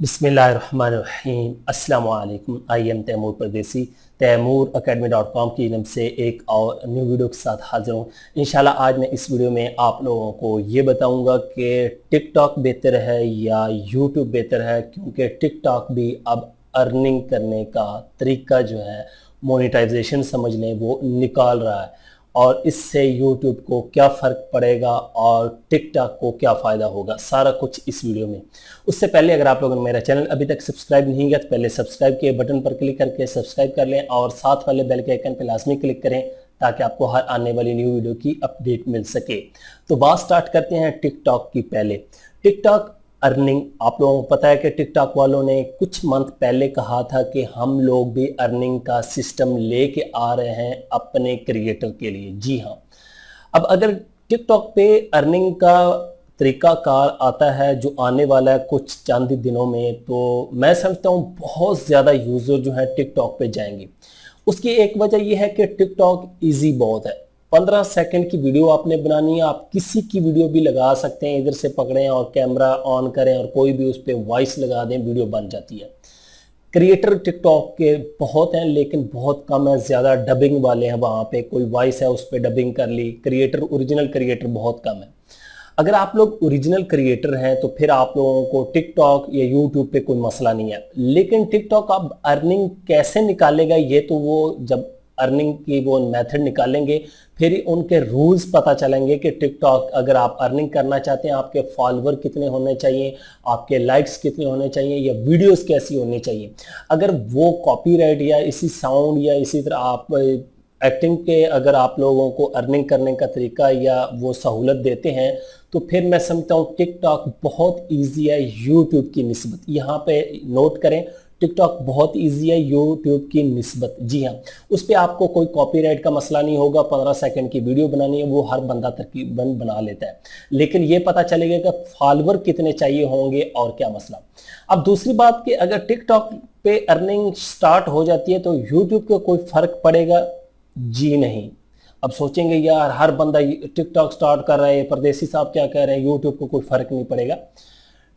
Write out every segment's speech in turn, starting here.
बिस्मिल्लाहिर्रहमानिर्रहीम अस्सलाम वालेकुम। आई एम तैमूर परदेसी तैमूर academy.com की नम से एक और न्यू वीडियो के साथ हाजिर हूँ। इंशाल्लाह आज मैं इस वीडियो में आप लोगों को ये बताऊंगा कि टिकटॉक बेहतर है या यूट्यूब बेहतर है, क्योंकि टिकटॉक भी अब अर्निंग करने का तरीका जो है मोनेटाइजेशन समझ लें वो निकाल रहा है, और इससे यूट्यूब को क्या फ़र्क पड़ेगा और टिकटॉक को क्या फ़ायदा होगा, सारा कुछ इस वीडियो में। उससे पहले अगर आप लोगों ने मेरा चैनल अभी तक सब्सक्राइब नहीं किया तो पहले सब्सक्राइब के बटन पर क्लिक करके सब्सक्राइब कर लें और साथ वाले बेल के आइकन पर लाजमी क्लिक करें ताकि आपको हर आने वाली न्यू वीडियो की अपडेट मिल सके। तो बात स्टार्ट करते हैं टिकटॉक की। पहले टिकटॉक अर्निंग, आप लोगों को पता है कि टिकटॉक वालों ने कुछ मंथ पहले कहा था कि हम लोग भी अर्निंग का सिस्टम लेके आ रहे हैं अपने क्रिएटर के लिए। जी हाँ, अब अगर टिकटॉक पे अर्निंग का तरीका कार आता है जो आने वाला है कुछ चंद दिनों में, तो मैं समझता हूँ बहुत ज़्यादा यूज़र जो है टिकटॉक पे जाएंगे। उसकी एक वजह यह है कि टिकटॉक ईजी बहुत है। 15 सेकंड की वीडियो आपने बनानी है, आप किसी की वीडियो भी लगा सकते हैं, इधर से पकड़ें और कैमरा ऑन करें और कोई भी उस पर वॉइस लगा दें, वीडियो बन जाती है। क्रिएटर टिकटॉक के बहुत हैं लेकिन बहुत कम है, ज़्यादा डबिंग वाले हैं। वहाँ पे कोई वॉइस है उस पर डबिंग कर ली। क्रिएटर, ओरिजिनल क्रिएटर बहुत कम है। अगर आप लोग ओरिजिनल क्रिएटर हैं तो फिर आप लोगों को टिकटॉक या यूट्यूब पे कोई मसला नहीं है। लेकिन टिकटॉक अब अर्निंग कैसे निकालेगा, ये तो वो जब अर्निंग की वो मेथड निकालेंगे फिर उनके रूल्स पता चलेंगे कि टिकटॉक अगर आप अर्निंग करना चाहते हैं, आपके फॉलोवर कितने होने चाहिए, आपके लाइक्स कितने होने चाहिए, या वीडियोस कैसी होनी चाहिए। अगर वो कॉपीराइट या इसी साउंड या इसी तरह आप एक्टिंग के अगर आप लोगों को अर्निंग करने का तरीका या वो सहूलत देते हैं तो फिर मैं समझता हूँ टिकटॉक बहुत ईजी है यूट्यूब की निस्बत। यहाँ पे नोट करें, टिकटॉक बहुत इजी है यूट्यूब की निस्बत। जी हाँ, उस पर आपको कोई कॉपीराइट का मसला नहीं होगा। 15 सेकंड की वीडियो बनानी है वो हर बंदा तकरीबन बना लेता है, लेकिन ये पता चलेगा कि फॉलोवर कितने चाहिए होंगे और क्या मसला। अब दूसरी बात कि अगर टिकटॉक पे अर्निंग स्टार्ट हो जाती है तो यूट्यूब को कोई फर्क पड़ेगा? जी नहीं। अब सोचेंगे यार हर बंदा टिकटॉक स्टार्ट कर रहा है, परदेसी साहब क्या कह रहे हैं, यूट्यूब को कोई फर्क नहीं पड़ेगा।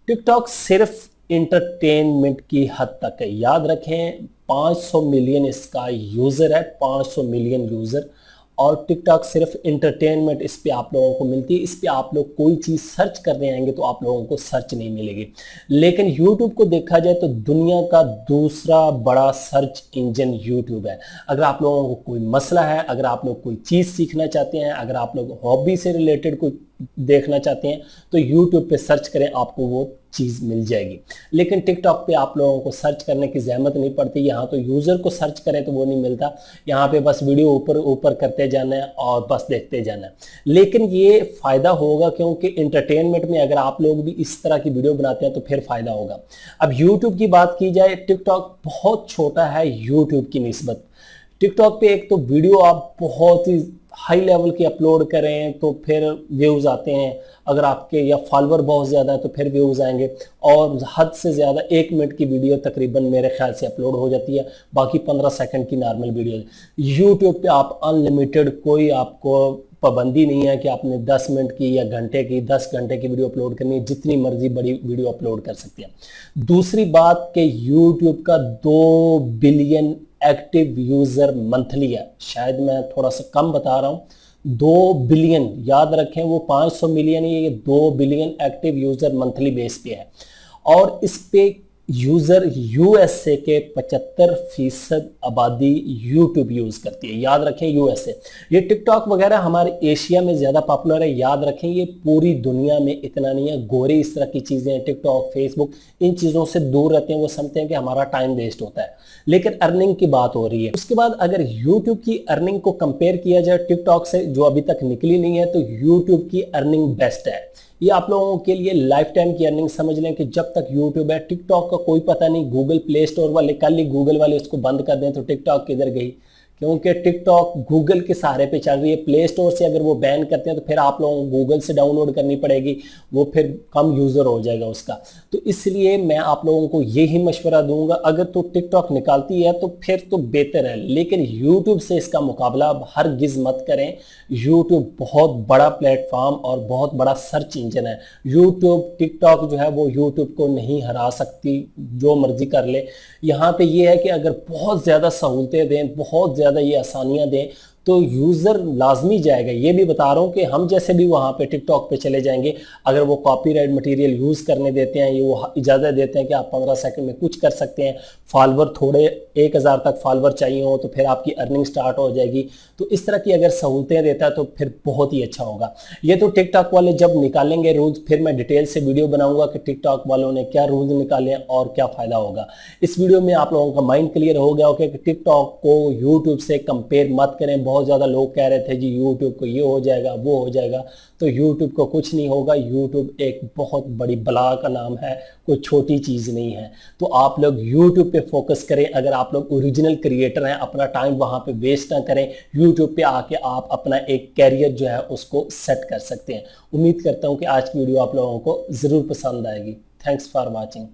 टिकटॉक सिर्फ इंटरटेनमेंट की हद तक है। याद रखें 500 मिलियन इसका यूज़र है, 500 मिलियन यूज़र। और टिकटॉक सिर्फ इंटरटेनमेंट इस पे आप लोगों को मिलती है। इस पे आप लोग कोई चीज़ सर्च करने आएंगे तो आप लोगों को सर्च नहीं मिलेगी। लेकिन यूट्यूब को देखा जाए तो दुनिया का दूसरा बड़ा सर्च इंजन यूट्यूब है। अगर आप लोगों को कोई मसला है, अगर आप लोग कोई चीज़ सीखना चाहते हैं, अगर आप लोग हॉबी से रिलेटेड कोई देखना चाहते हैं तो यूट्यूब पे सर्च करें, आपको वो चीज़ मिल जाएगी। लेकिन टिकटॉक पे आप लोगों को सर्च करने की जहमत नहीं पड़ती। यहाँ तो यूज़र को सर्च करें तो वो नहीं मिलता, यहाँ पे बस वीडियो ऊपर ऊपर करते जाना है और बस देखते जाना है। लेकिन ये फ़ायदा होगा क्योंकि इंटरटेनमेंट में अगर आप लोग भी इस तरह की वीडियो बनाते हैं तो फिर फ़ायदा होगा। अब यूट्यूब की बात की जाए, टिकटॉक बहुत छोटा है यूट्यूब की निस्बत। टिकटॉक पे एक तो वीडियो आप बहुत ही हाई लेवल की अपलोड करें तो फिर व्यूज़ आते हैं, अगर आपके या फॉलोवर बहुत ज़्यादा है तो फिर व्यूज़ आएंगे। और हद से ज़्यादा 1 मिनट की वीडियो तकरीबन मेरे ख्याल से अपलोड हो जाती है, बाकी 15 सेकंड की नॉर्मल वीडियो। यूट्यूब पे आप अनलिमिटेड, कोई आपको पाबंदी नहीं है कि आपने 10 मिनट की या घंटे की 10 घंटे की वीडियो अपलोड करनी है, जितनी मर्जी बड़ी वीडियो अपलोड कर सकते हैं। दूसरी बात कि यूट्यूब का 2 बिलियन एक्टिव यूजर मंथली है, शायद मैं थोड़ा सा कम बता रहा हूं। 2 बिलियन, याद रखें वो 500 मिलियन, ये 2 billion active user monthly base पे है। और इस पे यूजर यूएसए के 75% आबादी यूट्यूब यूज करती है। याद रखें यूएसए। ये टिकटॉक वगैरह हमारे एशिया में ज्यादा पॉपुलर है, याद रखें ये पूरी दुनिया में इतना नहीं है। गोरे इस तरह की चीजें, टिकटॉक, फेसबुक, इन चीजों से दूर रहते हैं, वो समझते हैं कि हमारा टाइम वेस्ट होता है। लेकिन अर्निंग की बात हो रही है। उसके बाद अगर यूट्यूब की अर्निंग को कंपेयर किया जाए टिकटॉक से, जो अभी तक निकली नहीं है, तो यूट्यूब की अर्निंग बेस्ट है। ये आप लोगों के लिए लाइफ टाइम की अर्निंग समझ लें कि जब तक यूट्यूब है, टिकटॉक का कोई पता नहीं। गूगल प्ले स्टोर वाले, कल ही गूगल वाले उसको बंद कर दें तो टिकटॉक किधर गई। क्योंकि टिकटॉक गूगल के सहारे पे चल रही है। प्ले स्टोर से अगर वो बैन करते हैं तो फिर आप लोगों को गूगल से डाउनलोड करनी पड़ेगी, वो फिर कम यूज़र हो जाएगा उसका। तो इसलिए मैं आप लोगों को यही मशवरा दूंगा, अगर तो टिकटॉक निकालती है तो फिर तो बेहतर है, लेकिन यूट्यूब से इसका मुकाबला अब हरगिज़ मत करें। यूट्यूब बहुत बड़ा प्लेटफॉर्म और बहुत बड़ा सर्च इंजन है। यूट्यूब टिकटॉक जो है वो यूट्यूब को नहीं हरा सकती, जो मर्जी कर ले। यहाँ पे ये है कि अगर बहुत ज़्यादा सहूलतें दें, बहुत ज़्यादा ये आसानियाँ दें, तो यूज़र लाजमी जाएगा। ये भी बता रहा हूँ कि हम जैसे भी वहाँ पे टिकटॉक पे चले जाएंगे, अगर वो कॉपीराइट मटेरियल यूज़ करने देते हैं, ये वो इजाज़त देते हैं कि आप 15 सेकंड में कुछ कर सकते हैं, फॉलोवर थोड़े 1000 तक फॉलोवर चाहिए हो तो फिर आपकी अर्निंग स्टार्ट हो जाएगी। तो इस तरह की अगर सहूलतें देता है तो फिर बहुत ही अच्छा होगा। ये तो टिकटॉक वाले जब निकालेंगे रूल्स, फिर मैं डिटेल से वीडियो बनाऊंगा कि टिकटॉक वालों ने क्या रूल्स निकाले और क्या फ़ायदा होगा। इस वीडियो में आप लोगों का माइंड क्लियर हो गया होगा कि टिकटॉक को यूट्यूब से कंपेयर मत करें। बहुत ज़्यादा लोग कह रहे थे जी यूट्यूब को ये हो जाएगा वो हो जाएगा, तो यूट्यूब को कुछ नहीं होगा। यूट्यूब एक बहुत बड़ी बला का नाम है, कोई छोटी चीज़ नहीं है। तो आप लोग यूट्यूब पे फोकस करें। अगर आप लोग ओरिजिनल क्रिएटर हैं, अपना टाइम वहाँ पे वेस्ट ना करें। यूट्यूब पे आके आप अपना एक कैरियर जो है उसको सेट कर सकते हैं। उम्मीद करता हूँ कि आज की वीडियो आप लोगों को ज़रूर पसंद आएगी। Thanks for watching.